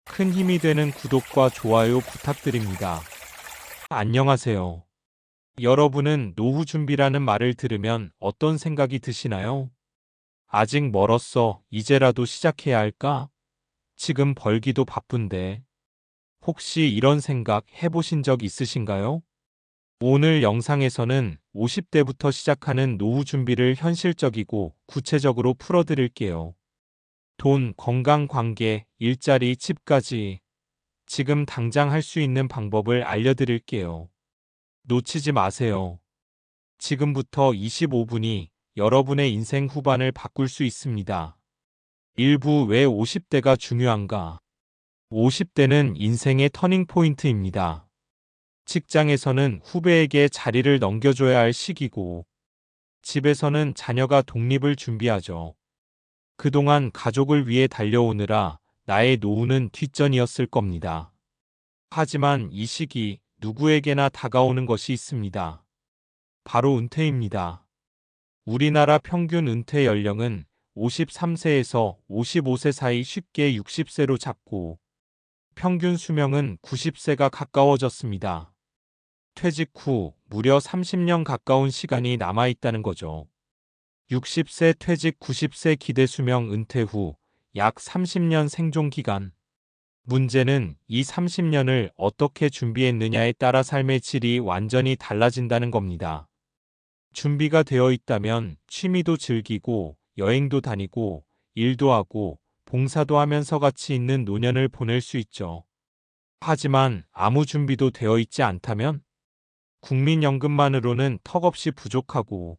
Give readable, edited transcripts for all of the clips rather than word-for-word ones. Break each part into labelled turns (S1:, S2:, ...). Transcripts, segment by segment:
S1: 큰 힘이 되는 구독과 좋아요 부탁드립니다. 안녕하세요. 여러분은 노후 준비라는 말을 들으면 어떤 생각이 드시나요? 아직 멀었어. 이제라도 시작해야 할까? 지금 벌기도 바쁜데. 혹시 이런 생각 해보신 적 있으신가요? 오늘 영상에서는 50대부터 시작하는 노후 준비를 현실적이고 구체적으로 풀어드릴게요. 돈, 건강, 관계, 일자리, 집까지 지금 당장 할 수 있는 방법을 알려드릴게요. 놓치지 마세요. 지금부터 25분이 여러분의 인생 후반을 바꿀 수 있습니다. 일부 왜 50대가 중요한가? 50대는 인생의 터닝포인트입니다. 직장에서는 후배에게 자리를 넘겨줘야 할 시기고, 집에서는 자녀가 독립을 준비하죠. 그동안 가족을 위해 달려오느라 나의 노후는 뒷전이었을 겁니다. 하지만 이 시기 누구에게나 다가오는 것이 있습니다. 바로 은퇴입니다. 우리나라 평균 은퇴 연령은 53세에서 55세 사이, 쉽게 60세로 잡고 평균 수명은 90세가 가까워졌습니다. 퇴직 후 무려 30년 가까운 시간이 남아있다는 거죠. 60세 퇴직, 90세 기대 수명, 은퇴 후 약 30년 생존 기간. 문제는 이 30년을 어떻게 준비했느냐에 따라 삶의 질이 완전히 달라진다는 겁니다. 준비가 되어 있다면 취미도 즐기고 여행도 다니고 일도 하고 봉사도 하면서 가치 있는 노년을 보낼 수 있죠. 하지만 아무 준비도 되어 있지 않다면 국민연금만으로는 턱없이 부족하고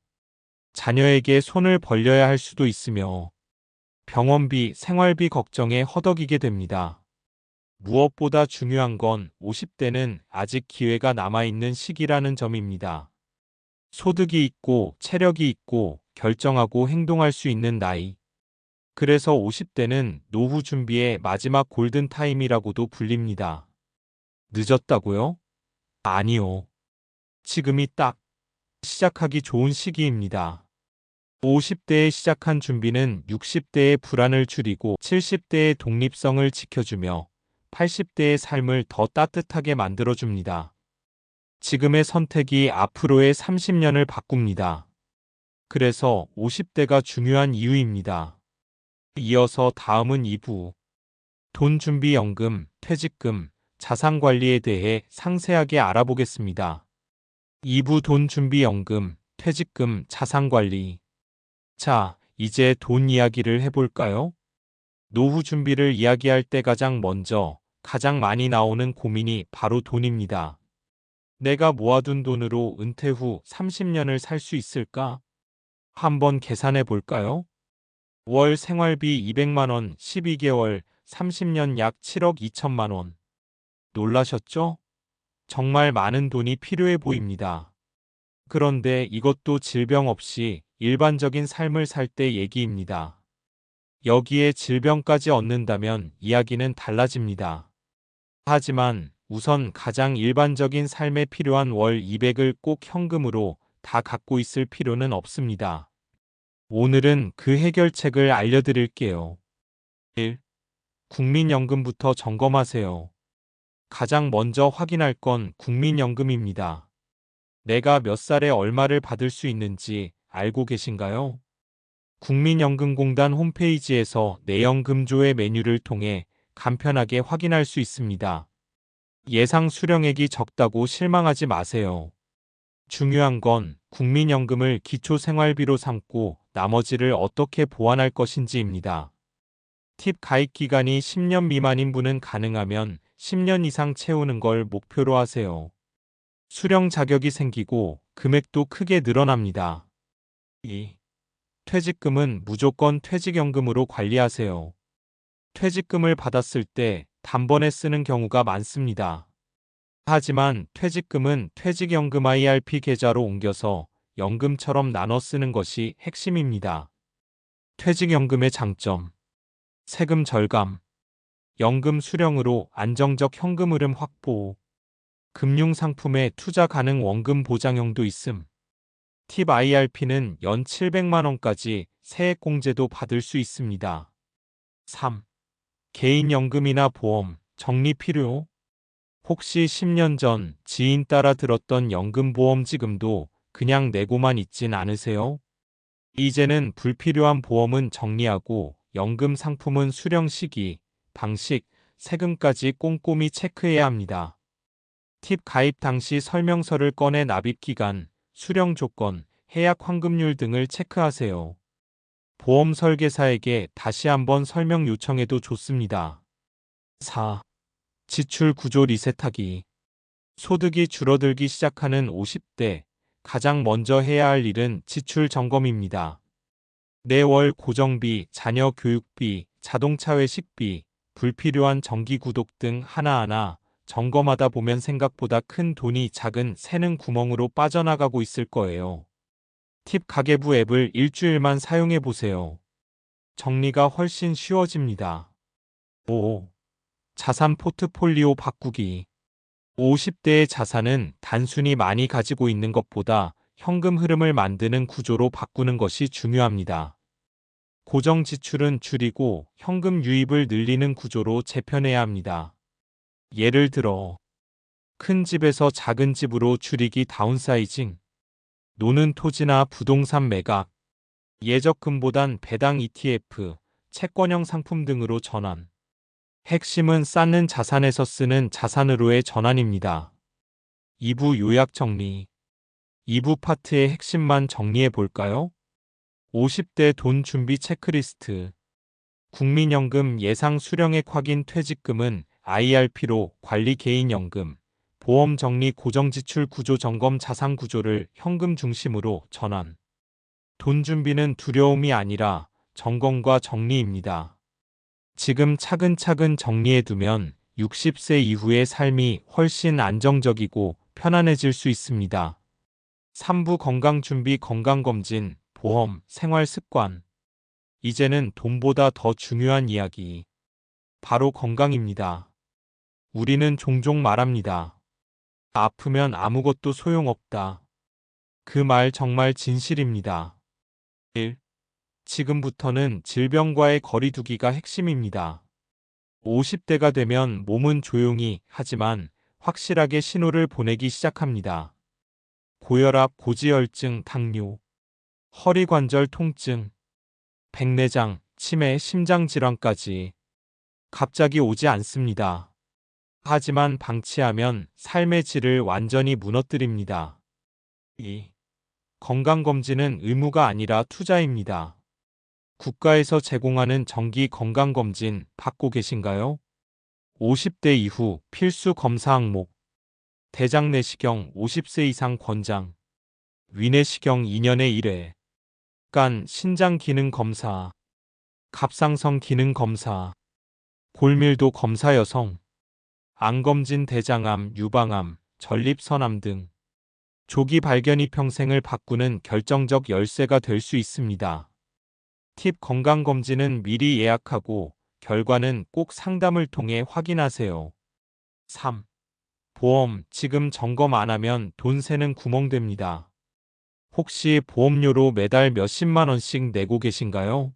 S1: 자녀에게 손을 벌려야 할 수도 있으며 병원비, 생활비 걱정에 허덕이게 됩니다. 무엇보다 중요한 건 50대는 아직 기회가 남아있는 시기라는 점입니다. 소득이 있고 체력이 있고 결정하고 행동할 수 있는 나이. 그래서 50대는 노후 준비의 마지막 골든타임이라고도 불립니다. 늦었다고요? 아니요. 지금이 딱 시작하기 좋은 시기입니다. 50대에 시작한 준비는 60대의 불안을 줄이고 70대의 독립성을 지켜주며 80대의 삶을 더 따뜻하게 만들어줍니다. 지금의 선택이 앞으로의 30년을 바꿉니다. 그래서 50대가 중요한 이유입니다. 이어서 다음은 2부. 돈준비연금, 퇴직금, 자산관리에 대해 상세하게 알아보겠습니다. 2부 돈준비연금, 퇴직금, 자산관리. 자, 이제 돈 이야기를 해볼까요? 노후 준비를 이야기할 때 가장 많이 나오는 고민이 바로 돈입니다. 내가 모아둔 돈으로 은퇴 후 30년을 살 수 있을까? 한번 계산해 볼까요? 월 생활비 200만 원, 12개월, 30년 약 7억 2천만 원. 놀라셨죠? 정말 많은 돈이 필요해 보입니다. 그런데 이것도 질병 없이 일반적인 삶을 살 때 얘기입니다. 여기에 질병까지 얻는다면 이야기는 달라집니다. 하지만 우선 가장 일반적인 삶에 필요한 월 200을 꼭 현금으로 다 갖고 있을 필요는 없습니다. 오늘은 그 해결책을 알려드릴게요. 1. 국민연금부터 점검하세요. 가장 먼저 확인할 건 국민연금입니다. 내가 몇 살에 얼마를 받을 수 있는지 알고 계신가요? 국민연금공단 홈페이지에서 내연금조회 메뉴를 통해 간편하게 확인할 수 있습니다. 예상 수령액이 적다고 실망하지 마세요. 중요한 건 국민연금을 기초생활비로 삼고 나머지를 어떻게 보완할 것인지입니다. 팁: 가입 기간이 10년 미만인 분은 가능하면 10년 이상 채우는 걸 목표로 하세요. 수령 자격이 생기고 금액도 크게 늘어납니다. 2. 퇴직금은 무조건 퇴직연금으로 관리하세요. 퇴직금을 받았을 때 단번에 쓰는 경우가 많습니다. 하지만 퇴직금은 퇴직연금 IRP 계좌로 옮겨서 연금처럼 나눠 쓰는 것이 핵심입니다. 퇴직연금의 장점: 세금 절감, 연금 수령으로 안정적 현금 흐름 확보, 금융상품에 투자 가능 원금 보장형도 있음. 팁: IRP는 연 700만 원까지 세액공제도 받을 수 있습니다. 3. 개인연금이나 보험, 정리 필요? 혹시 10년 전 지인 따라 들었던 연금보험 지금도 그냥 내고만 있진 않으세요? 이제는 불필요한 보험은 정리하고 연금 상품은 수령 시기, 방식, 세금까지 꼼꼼히 체크해야 합니다. 팁 가입 당시 설명서를 꺼내 납입 기간, 수령 조건, 해약 환급률 등을 체크하세요. 보험 설계사에게 다시 한번 설명 요청해도 좋습니다. 4. 지출 구조 리셋하기. 소득이 줄어들기 시작하는 50대, 가장 먼저 해야 할 일은 지출 점검입니다. 매월 고정비, 자녀 교육비, 자동차 외식비, 불필요한 정기 구독 등 하나하나 점검하다 보면 생각보다 큰 돈이 작은 새는 구멍으로 빠져나가고 있을 거예요. 팁 가계부 앱을 일주일만 사용해 보세요. 정리가 훨씬 쉬워집니다. 5. 자산 포트폴리오 바꾸기. 50대의 자산은 단순히 많이 가지고 있는 것보다 현금 흐름을 만드는 구조로 바꾸는 것이 중요합니다. 고정 지출은 줄이고 현금 유입을 늘리는 구조로 재편해야 합니다. 예를 들어, 큰 집에서 작은 집으로 줄이기 다운사이징, 노는 토지나 부동산 매각, 예적금보단 배당 ETF, 채권형 상품 등으로 전환. 핵심은 쌓는 자산에서 쓰는 자산으로의 전환입니다. 2부 요약 정리. 2부 파트의 핵심만 정리해 볼까요? 50대 돈 준비 체크리스트. 국민연금 예상 수령액 확인 퇴직금은 IRP로 관리 개인연금, 보험 정리 고정지출 구조 점검 자산 구조를 현금 중심으로 전환. 돈 준비는 두려움이 아니라 점검과 정리입니다. 지금 차근차근 정리해두면 60세 이후의 삶이 훨씬 안정적이고 편안해질 수 있습니다. 3부 건강준비 건강검진, 보험, 생활습관. 이제는 돈보다 더 중요한 이야기. 바로 건강입니다. 우리는 종종 말합니다. 아프면 아무것도 소용없다. 그 말 정말 진실입니다. 1. 지금부터는 질병과의 거리두기가 핵심입니다. 50대가 되면 몸은 조용히 하지만 확실하게 신호를 보내기 시작합니다. 고혈압, 고지혈증, 당뇨, 허리관절 통증, 백내장, 치매, 심장질환까지 갑자기 오지 않습니다. 하지만 방치하면 삶의 질을 완전히 무너뜨립니다. 2. 건강검진은 의무가 아니라 투자입니다. 국가에서 제공하는 정기 건강검진 받고 계신가요? 50대 이후 필수 검사 항목. 대장 내시경 50세 이상 권장. 위내시경 2년에 1회. 간, 신장 기능 검사. 갑상선 기능 검사. 골밀도 검사 여성. 암검진 대장암, 유방암, 전립선암 등. 조기 발견이 평생을 바꾸는 결정적 열쇠가 될 수 있습니다. 팁 건강검진은 미리 예약하고 결과는 꼭 상담을 통해 확인하세요. 3. 보험, 지금 점검 안 하면 돈 새는 구멍 됩니다. 혹시 보험료로 매달 몇십만 원씩 내고 계신가요?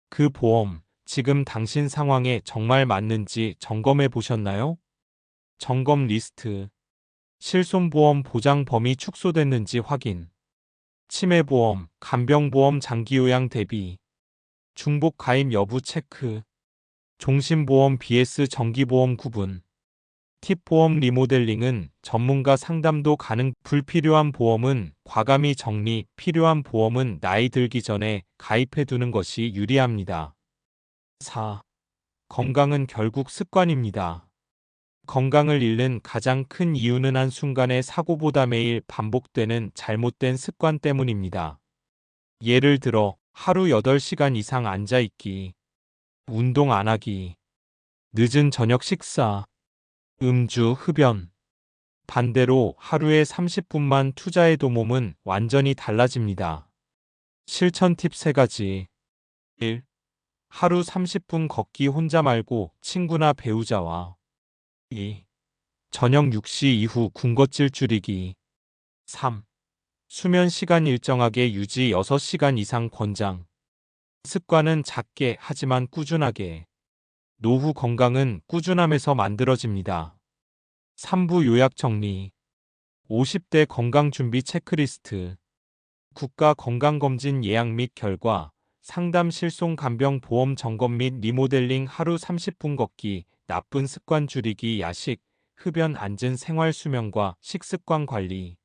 S1: 그 보험, 지금 당신 상황에 정말 맞는지 점검해 보셨나요? 점검 리스트. 실손보험 보장 범위 축소됐는지 확인. 치매보험, 간병보험 장기요양 대비. 중복 가입 여부 체크. 종신보험 vs 정기보험 구분. 팁보험 리모델링은 전문가 상담도 가능. 불필요한 보험은 과감히 정리, 필요한 보험은 나이 들기 전에 가입해 두는 것이 유리합니다. 4. 건강은 결국 습관입니다. 건강을 잃는 가장 큰 이유는 한순간의 사고보다 매일 반복되는 잘못된 습관 때문입니다. 예를 들어 하루 8시간 이상 앉아있기, 운동 안 하기, 늦은 저녁 식사, 음주, 흡연. 반대로 하루에 30분만 투자해도 몸은 완전히 달라집니다. 실천 팁 3가지. 1. 하루 30분 걷기 혼자 말고 친구나 배우자와. 2. 저녁 6시 이후 군것질 줄이기. 3. 수면 시간 일정하게 유지 6시간 이상 권장. 습관은 작게 하지만 꾸준하게. 노후 건강은 꾸준함에서 만들어집니다. 3부 요약 정리. 50대 건강준비 체크리스트. 국가건강검진 예약 및 결과, 상담 실손 간병 보험 점검 및 리모델링 하루 30분 걷기, 나쁜 습관 줄이기 야식, 흡연 앉은 생활 수면과 식습관 관리.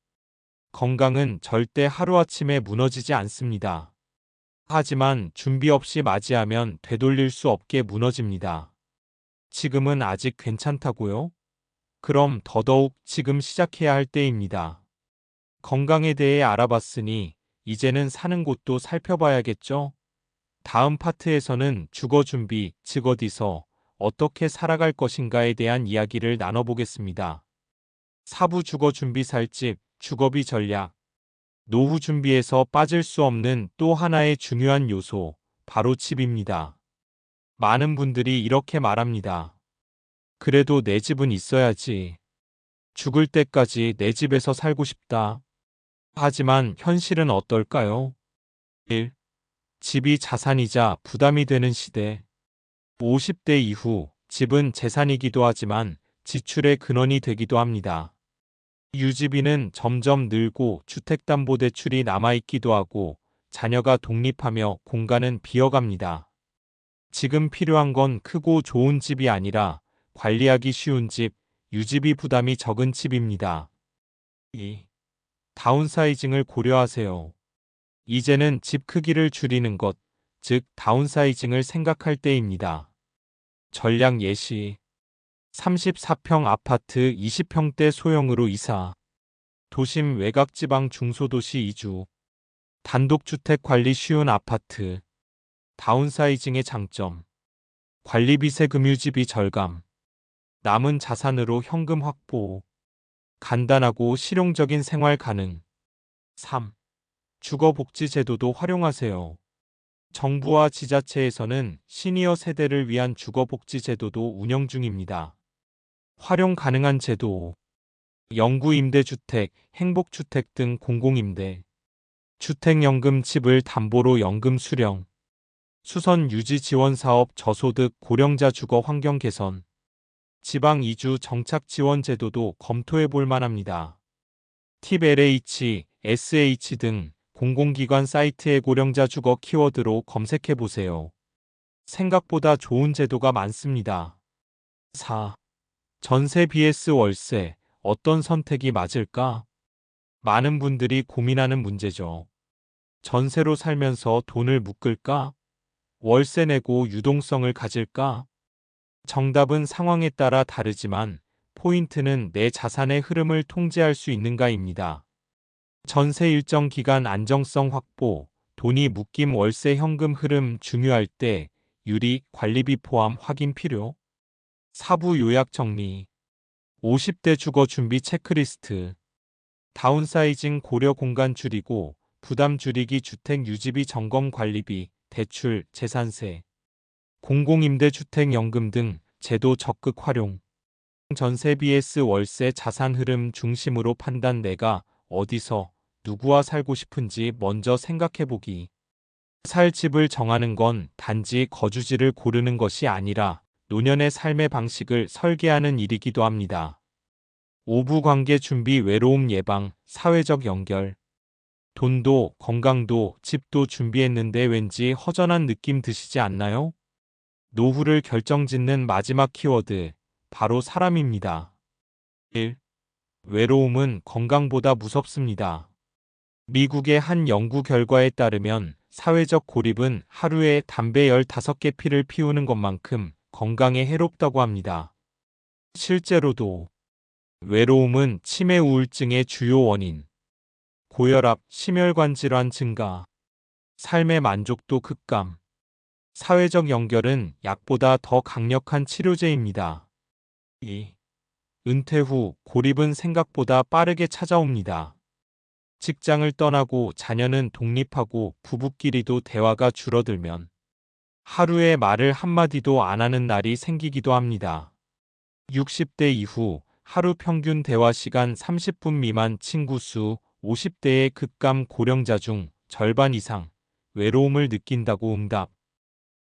S1: 건강은 절대 하루아침에 무너지지 않습니다. 하지만 준비 없이 맞이하면 되돌릴 수 없게 무너집니다. 지금은 아직 괜찮다고요? 그럼 더더욱 지금 시작해야 할 때입니다. 건강에 대해 알아봤으니 이제는 사는 곳도 살펴봐야겠죠? 다음 파트에서는 주거 준비, 즉 어디서 어떻게 살아갈 것인가에 대한 이야기를 나눠보겠습니다. 4부 주거 준비 살집, 주거비 전략. 노후 준비에서 빠질 수 없는 또 하나의 중요한 요소, 바로 집입니다. 많은 분들이 이렇게 말합니다. 그래도 내 집은 있어야지. 죽을 때까지 내 집에서 살고 싶다. 하지만 현실은 어떨까요? 1. 집이 자산이자 부담이 되는 시대. 50대 이후 집은 재산이기도 하지만 지출의 근원이 되기도 합니다. 유지비는 점점 늘고 주택담보대출이 남아있기도 하고 자녀가 독립하며 공간은 비어갑니다. 지금 필요한 건 크고 좋은 집이 아니라 관리하기 쉬운 집, 유지비 부담이 적은 집입니다. 2. 다운사이징을 고려하세요. 이제는 집 크기를 줄이는 것, 즉 다운사이징을 생각할 때입니다. 전략 예시. 34평 아파트 20평대 소형으로 이사. 도심 외곽지방 중소도시 이주. 단독주택 관리 쉬운 아파트. 다운사이징의 장점. 관리비 세금유지비 절감. 남은 자산으로 현금 확보. 간단하고 실용적인 생활 가능. 3. 주거복지제도도 활용하세요. 정부와 지자체에서는 시니어 세대를 위한 주거복지제도도 운영 중입니다. 활용 가능한 제도. 영구임대주택, 행복주택 등 공공임대. 주택연금 집을 담보로 연금 수령. 수선 유지 지원 사업 저소득 고령자 주거 환경 개선. 지방 이주 정착 지원 제도도 검토해 볼 만합니다. 팁 LH, SH 등 공공기관 사이트의 고령자 주거 키워드로 검색해 보세요. 생각보다 좋은 제도가 많습니다. 4. 전세 vs 월세, 어떤 선택이 맞을까? 많은 분들이 고민하는 문제죠. 전세로 살면서 돈을 묶을까? 월세 내고 유동성을 가질까? 정답은 상황에 따라 다르지만 포인트는 내 자산의 흐름을 통제할 수 있는가입니다. 전세 일정 기간 안정성 확보, 돈이 묶임 월세 현금 흐름 중요할 때 유리, 관리비 포함 확인 필요. 4부 요약 정리. 50대 주거 준비 체크리스트. 다운사이징 고려 공간 줄이고 부담 줄이기 주택 유지비 점검 관리비, 대출, 재산세. 공공임대주택연금 등 제도 적극 활용. 전세 vs 월세 자산 흐름 중심으로 판단. 내가 어디서 누구와 살고 싶은지 먼저 생각해보기. 살 집을 정하는 건 단지 거주지를 고르는 것이 아니라 노년의 삶의 방식을 설계하는 일이기도 합니다. 5부 관계 준비 외로움 예방, 사회적 연결. 돈도 건강도 집도 준비했는데 왠지 허전한 느낌 드시지 않나요? 노후를 결정짓는 마지막 키워드, 바로 사람입니다. 1. 외로움은 건강보다 무섭습니다. 미국의 한 연구 결과에 따르면 사회적 고립은 하루에 담배 15개 피를 피우는 것만큼 건강에 해롭다고 합니다. 실제로도 외로움은 치매 우울증의 주요 원인, 고혈압, 심혈관 질환 증가, 삶의 만족도 급감, 사회적 연결은 약보다 더 강력한 치료제입니다. 2. 은퇴 후 고립은 생각보다 빠르게 찾아옵니다. 직장을 떠나고 자녀는 독립하고 부부끼리도 대화가 줄어들면 하루에 말을 한마디도 안 하는 날이 생기기도 합니다. 60대 이후 하루 평균 대화 시간 30분 미만 친구 수, 50대의 급감 고령자 중 절반 이상 외로움을 느낀다고 응답.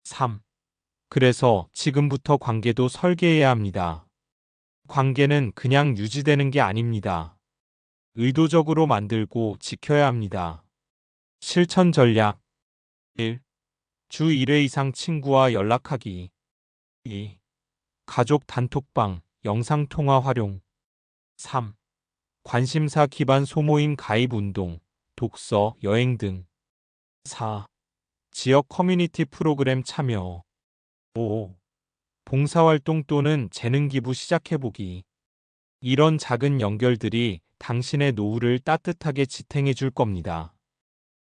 S1: 3. 그래서 지금부터 관계도 설계해야 합니다. 관계는 그냥 유지되는 게 아닙니다. 의도적으로 만들고 지켜야 합니다. 실천 전략 1. 주 1회 이상 친구와 연락하기 2. 가족 단톡방, 영상통화 활용 3. 관심사 기반 소모임 가입 운동, 독서, 여행 등 4. 지역 커뮤니티 프로그램 참여 5. 봉사활동 또는 재능 기부 시작해보기. 이런 작은 연결들이 당신의 노후를 따뜻하게 지탱해 줄 겁니다.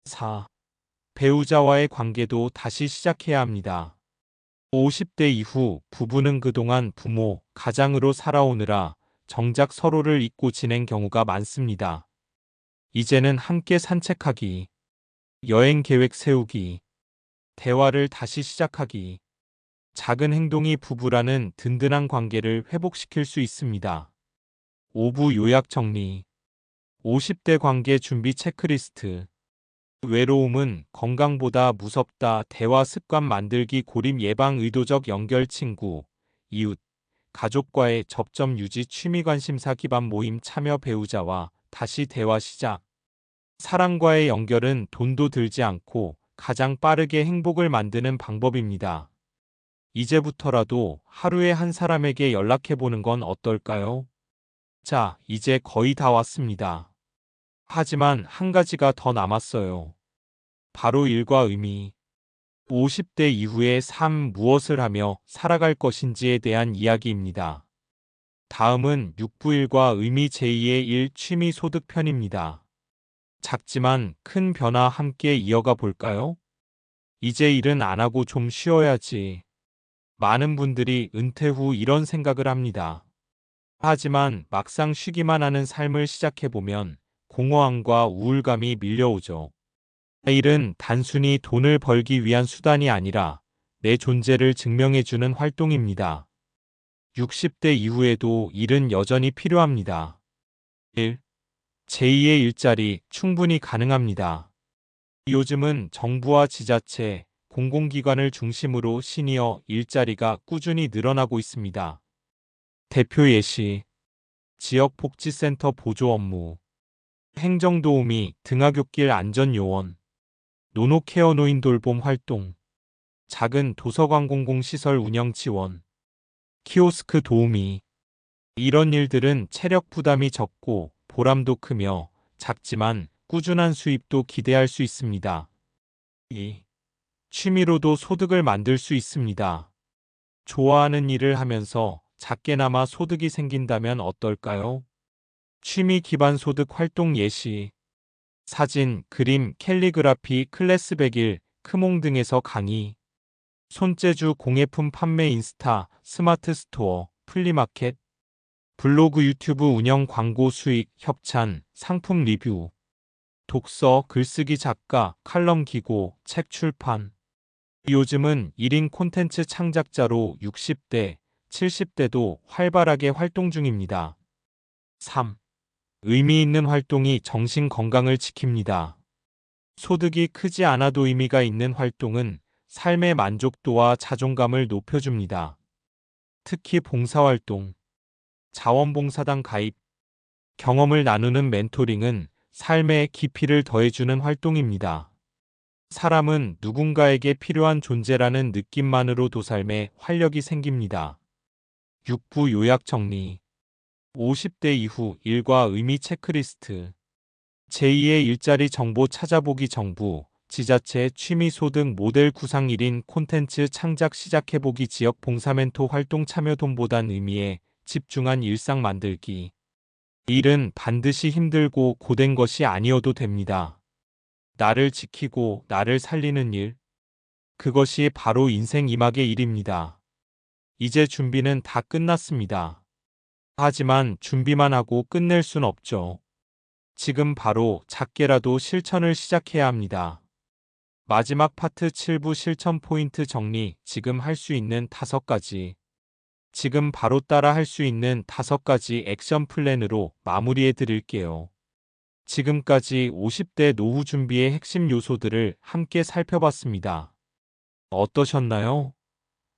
S1: 4. 배우자와의 관계도 다시 시작해야 합니다. 50대 이후 부부는 그동안 부모, 가장으로 살아오느라 정작 서로를 잊고 지낸 경우가 많습니다. 이제는 함께 산책하기, 여행 계획 세우기, 대화를 다시 시작하기. 작은 행동이 부부라는 든든한 관계를 회복시킬 수 있습니다. 5부 요약 정리. 50대 관계 준비 체크리스트. 외로움은 건강보다 무섭다. 대화 습관 만들기, 고립 예방, 의도적 연결, 친구, 이웃, 가족과의 접점 유지, 취미 관심사 기반 모임 참여, 배우자와 다시 대화 시작. 사랑과의 연결은 돈도 들지 않고 가장 빠르게 행복을 만드는 방법입니다. 이제부터라도 하루에 한 사람에게 연락해보는 건 어떨까요? 자, 이제 거의 다 왔습니다. 하지만 한 가지가 더 남았어요. 바로 일과 의미. 50대 이후의 삶, 무엇을 하며 살아갈 것인지에 대한 이야기입니다. 다음은 6부 일과 의미 제2의 일, 취미 소득 편입니다. 작지만 큰 변화 함께 이어가 볼까요? 이제 일은 안 하고 좀 쉬어야지. 많은 분들이 은퇴 후 이런 생각을 합니다. 하지만 막상 쉬기만 하는 삶을 시작해보면 공허함과 우울감이 밀려오죠. 일은 단순히 돈을 벌기 위한 수단이 아니라 내 존재를 증명해주는 활동입니다. 60대 이후에도 일은 여전히 필요합니다. 1. 제2의 일자리 충분히 가능합니다. 요즘은 정부와 지자체, 공공기관을 중심으로 시니어 일자리가 꾸준히 늘어나고 있습니다. 대표 예시, 지역복지센터 보조 업무, 행정도우미, 등하굣길 안전요원, 노노케어 노인 돌봄 활동, 작은 도서관 공공시설 운영 지원, 키오스크 도우미. 이런 일들은 체력 부담이 적고 보람도 크며 작지만 꾸준한 수입도 기대할 수 있습니다. 2. 취미로도 소득을 만들 수 있습니다. 좋아하는 일을 하면서 작게나마 소득이 생긴다면 어떨까요? 취미 기반 소득 활동 예시. 사진, 그림, 캘리그라피, 클래스 100일, 크몽 등에서 강의. 손재주 공예품 판매, 인스타, 스마트 스토어, 플리마켓. 블로그, 유튜브 운영, 광고 수익, 협찬, 상품 리뷰. 독서, 글쓰기, 작가, 칼럼 기고, 책 출판. 요즘은 1인 콘텐츠 창작자로 60대, 70대도 활발하게 활동 중입니다. 3. 의미 있는 활동이 정신 건강을 지킵니다. 소득이 크지 않아도 의미가 있는 활동은 삶의 만족도와 자존감을 높여줍니다. 특히 봉사활동, 자원봉사단 가입, 경험을 나누는 멘토링은 삶의 깊이를 더해주는 활동입니다. 사람은 누군가에게 필요한 존재라는 느낌만으로도 삶에 활력이 생깁니다. 6부 요약 정리. 50대 이후 일과 의미 체크리스트. 제2의 일자리 정보 찾아보기, 정부, 지자체 취미 소득 모델 구상, 1인 콘텐츠 창작 시작해보기, 지역 봉사 멘토 활동 참여, 돈보단 의미에 집중한 일상 만들기. 일은 반드시 힘들고 고된 것이 아니어도 됩니다. 나를 지키고 나를 살리는 일. 그것이 바로 인생 이막의 일입니다. 이제 준비는 다 끝났습니다. 하지만 준비만 하고 끝낼 순 없죠. 지금 바로 작게라도 실천을 시작해야 합니다. 마지막 파트 7부 실천 포인트 정리. 지금 할 수 있는 5가지. 지금 바로 따라 할 수 있는 5가지 액션 플랜으로 마무리해 드릴게요. 지금까지 50대 노후 준비의 핵심 요소들을 함께 살펴봤습니다. 어떠셨나요?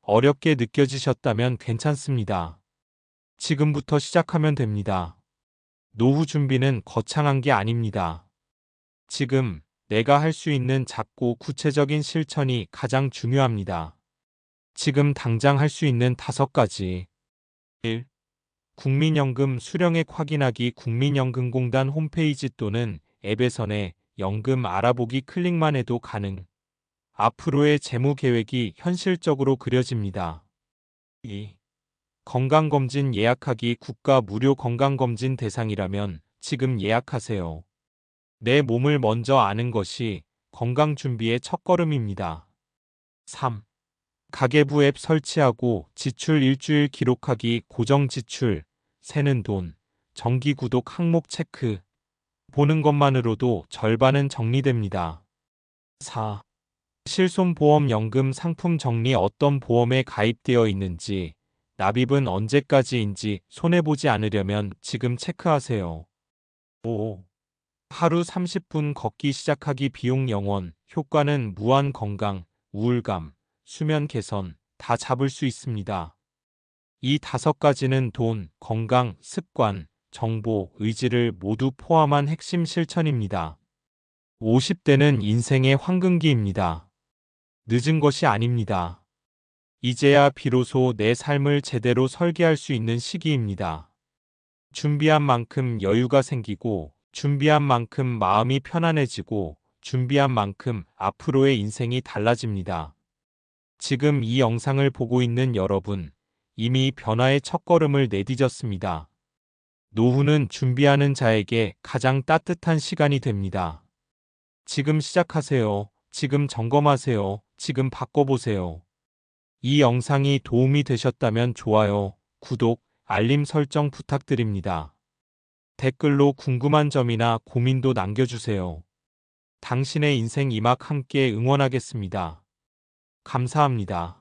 S1: 어렵게 느껴지셨다면 괜찮습니다. 지금부터 시작하면 됩니다. 노후 준비는 거창한 게 아닙니다. 지금 내가 할 수 있는 작고 구체적인 실천이 가장 중요합니다. 지금 당장 할 수 있는 5가지. 1. 국민연금 수령액 확인하기. 국민연금공단 홈페이지 또는 앱에서 내 연금 알아보기 클릭만 해도 가능. 앞으로의 재무 계획이 현실적으로 그려집니다. 2. 건강검진 예약하기. 국가 무료 건강검진 대상이라면 지금 예약하세요. 내 몸을 먼저 아는 것이 건강 준비의 첫걸음입니다. 3. 가계부 앱 설치하고 지출 일주일 기록하기. 고정 지출, 새는 돈, 정기 구독 항목 체크. 보는 것만으로도 절반은 정리됩니다. 4. 실손보험 연금 상품 정리. 어떤 보험에 가입되어 있는지, 납입은 언제까지인지 손해보지 않으려면 지금 체크하세요. 5. 하루 30분 걷기 시작하기. 비용 영원, 효과는 무한. 건강, 우울감, 수면 개선 다 잡을 수 있습니다. 이 5가지는 돈, 건강, 습관, 정보, 의지를 모두 포함한 핵심 실천입니다. 50대는 인생의 황금기입니다. 늦은 것이 아닙니다. 이제야 비로소 내 삶을 제대로 설계할 수 있는 시기입니다. 준비한 만큼 여유가 생기고, 준비한 만큼 마음이 편안해지고, 준비한 만큼 앞으로의 인생이 달라집니다. 지금 이 영상을 보고 있는 여러분, 이미 변화의 첫걸음을 내디뎠습니다. 노후는 준비하는 자에게 가장 따뜻한 시간이 됩니다. 지금 시작하세요. 지금 점검하세요. 지금 바꿔보세요. 이 영상이 도움이 되셨다면 좋아요, 구독, 알림 설정 부탁드립니다. 댓글로 궁금한 점이나 고민도 남겨주세요. 당신의 인생 이막 함께 응원하겠습니다. 감사합니다.